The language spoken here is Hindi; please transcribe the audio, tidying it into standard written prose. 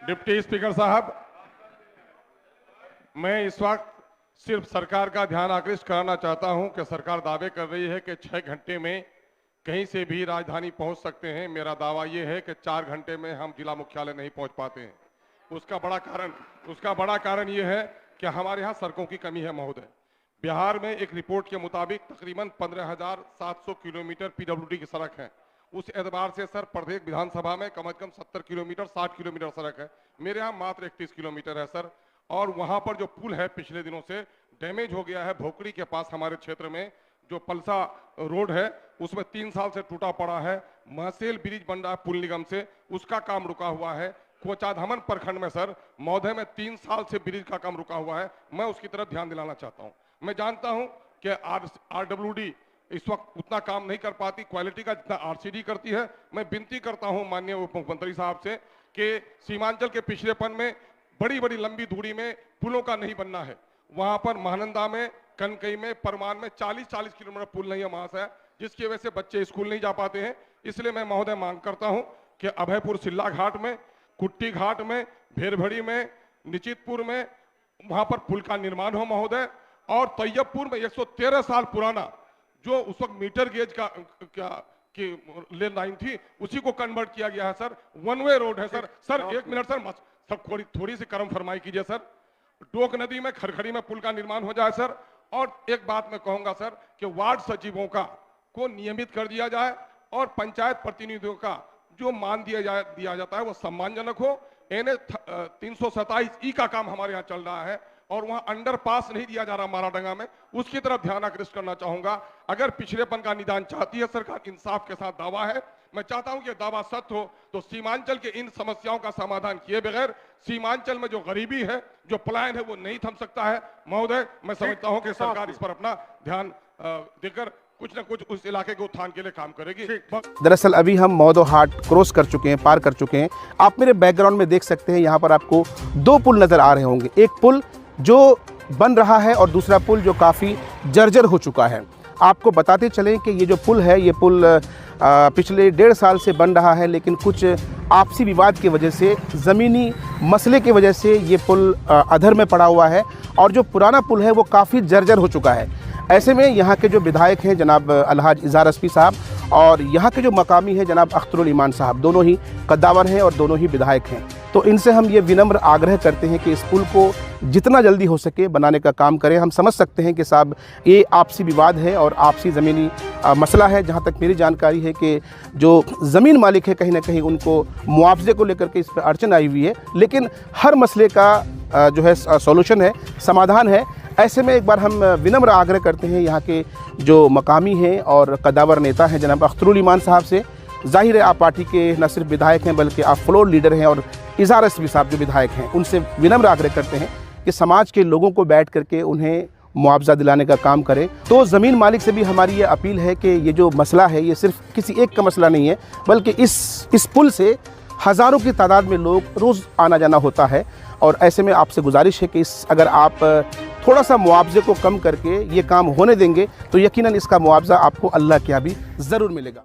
डिप्टी स्पीकर साहब, मैं इस वक्त सिर्फ सरकार का ध्यान आकृष्ट कराना चाहता हूं कि सरकार दावे कर रही है कि 6 घंटे में कहीं से भी राजधानी पहुंच सकते हैं। मेरा दावा यह है कि 4 घंटे में हम जिला मुख्यालय नहीं पहुंच पाते हैं। उसका बड़ा कारण यह है कि हमारे यहाँ सड़कों की कमी है महोदय। बिहार में एक रिपोर्ट के मुताबिक तकरीबन 15,700 किलोमीटर पीडब्ल्यूडी की सड़क है। उस एतबार से सर प्रत्येक विधानसभा में कम से कम 70 किलोमीटर 60 किलोमीटर सड़क है। मेरे यहाँ मात्र 31 किलोमीटर है सर। और वहाँ पर जो पुल है पिछले दिनों से डैमेज हो गया है। भोकड़ी के पास हमारे क्षेत्र में जो पलसा रोड है उसमें 3 साल से टूटा पड़ा है। महसेल ब्रिज बन रहा है पुल निगम से, उसका काम रुका हुआ है। कोचाधामन प्रखंड में सर महोदय में 3 साल से ब्रिज का काम रुका हुआ है। मैं उसकी तरफ ध्यान दिलाना चाहता हूँ। मैं जानता हूँ कि RWD इस वक्त उतना काम नहीं कर पाती क्वालिटी का जितना RCD करती है। मैं विनती करता हूँ माननीय उप मुख्यमंत्री साहब से कि सीमांचल के पिछड़ेपन में बड़ी बड़ी लंबी दूरी में पुलों का नहीं बनना है। वहाँ पर महानंदा में, कनकई में, परमान में 40-40 किलोमीटर पुल नहीं है महाशय, जिसकी वजह से बच्चे स्कूल नहीं जा पाते हैं। इसलिए मैं महोदय मांग करता हूँ कि अभयपुर सिल्ला घाट में, कुट्टी घाट में, भेरभड़ी में, निचितपुर में वहाँ पर पुल का निर्माण हो महोदय। और तैयबपुर में 113 साल पुराना जो उस वक्त मीटर गेज की लेन लाइन थी उसी को कन्वर्ट किया गया है सर। 1 वे रोड है सर। सर 1 मिनट सर, सब थोड़ी सी कर्म फरमाई कीजिए सर। डोक नदी में खरखड़ी में पुल का निर्माण हो जाए सर। और एक बात मैं कहूंगा सर कि वार्ड सचिवों को नियमित कर दिया जाए और पंचायत प्रतिनिधियों का जो मान दिया जाता है वो सम्मानजनक हो। NH 327E का काम हमारे यहाँ चल रहा है और वहाँ अंडरपास नहीं दिया जा रहा माराडंगा में, उसकी तरफ ध्यान आकृष्ट करना चाहूंगा। अगर पिछड़ेपन का निदान चाहती है सरकार, इंसाफ के साथ दावा है, मैं चाहता हूं कि दावा सत्य हो तो सीमांचल के इन समस्याओं का समाधान किए बगैर सीमांचल में जो गरीबी है, जो पलायन है, वो नहीं थम सकता है महोदय। मैं समझता हूं कि सरकार इस पर अपना ध्यान देकर कुछ न कुछ उस इलाके के उत्थान के लिए काम करेगी। दरअसल अभी हम मौदो हाट क्रॉस कर चुके हैं, पार कर चुके हैं। आप मेरे बैकग्राउंड में देख सकते हैं, यहाँ पर आपको 2 पुल नजर आ रहे होंगे। एक पुल जो बन रहा है और दूसरा पुल जो काफ़ी जर्जर हो चुका है। आपको बताते चलें कि ये जो पुल है, ये पुल पिछले 1.5 साल से बन रहा है, लेकिन कुछ आपसी विवाद की वजह से, ज़मीनी मसले की वजह से ये पुल अधर में पड़ा हुआ है और जो पुराना पुल है वो काफ़ी जर्जर हो चुका है। ऐसे में यहाँ के जो विधायक हैं जनाब अलहाज इज़हार रस्वी साहब और यहाँ के जो मकामी हैं जनाब अख्तरुल ईमान साहब, दोनों ही कद्दावर हैं और दोनों ही विधायक हैं। तो इनसे हम ये विनम्र आग्रह करते हैं कि इस पुल को जितना जल्दी हो सके बनाने का काम करें। हम समझ सकते हैं कि साहब ये आपसी विवाद है और आपसी ज़मीनी मसला है। जहाँ तक मेरी जानकारी है कि जो ज़मीन मालिक है कहीं ना कहीं उनको मुआवजे को लेकर के इस पर अड़चन आई हुई है, लेकिन हर मसले का जो है सॉल्यूशन है, समाधान है। ऐसे में एक बार हम विनम्र आग्रह करते हैं यहाँ के जो मकामी हैं और कद्दावर नेता हैं जनाब अख्तरुल ईमान साहब से। जाहिर है आप पार्टी के न सिर्फ विधायक हैं बल्कि आप फ्लोर लीडर हैं, और इज़हार रस्वी साहब जो विधायक हैं उनसे विनम्र आग्रह करते हैं कि समाज के लोगों को बैठ करके उन्हें मुआवजा दिलाने का काम करें। तो ज़मीन मालिक से भी हमारी ये अपील है कि ये जो मसला है ये सिर्फ किसी एक का मसला नहीं है, बल्कि इस पुल से हज़ारों की तादाद में लोग रोज़ आना जाना होता है। और ऐसे में आपसे गुजारिश है कि अगर आप थोड़ा सा मुआवजे को कम करके ये काम होने देंगे तो यकीनन इसका मुआवजा आपको अल्लाह के यहाँ भी ज़रूर मिलेगा।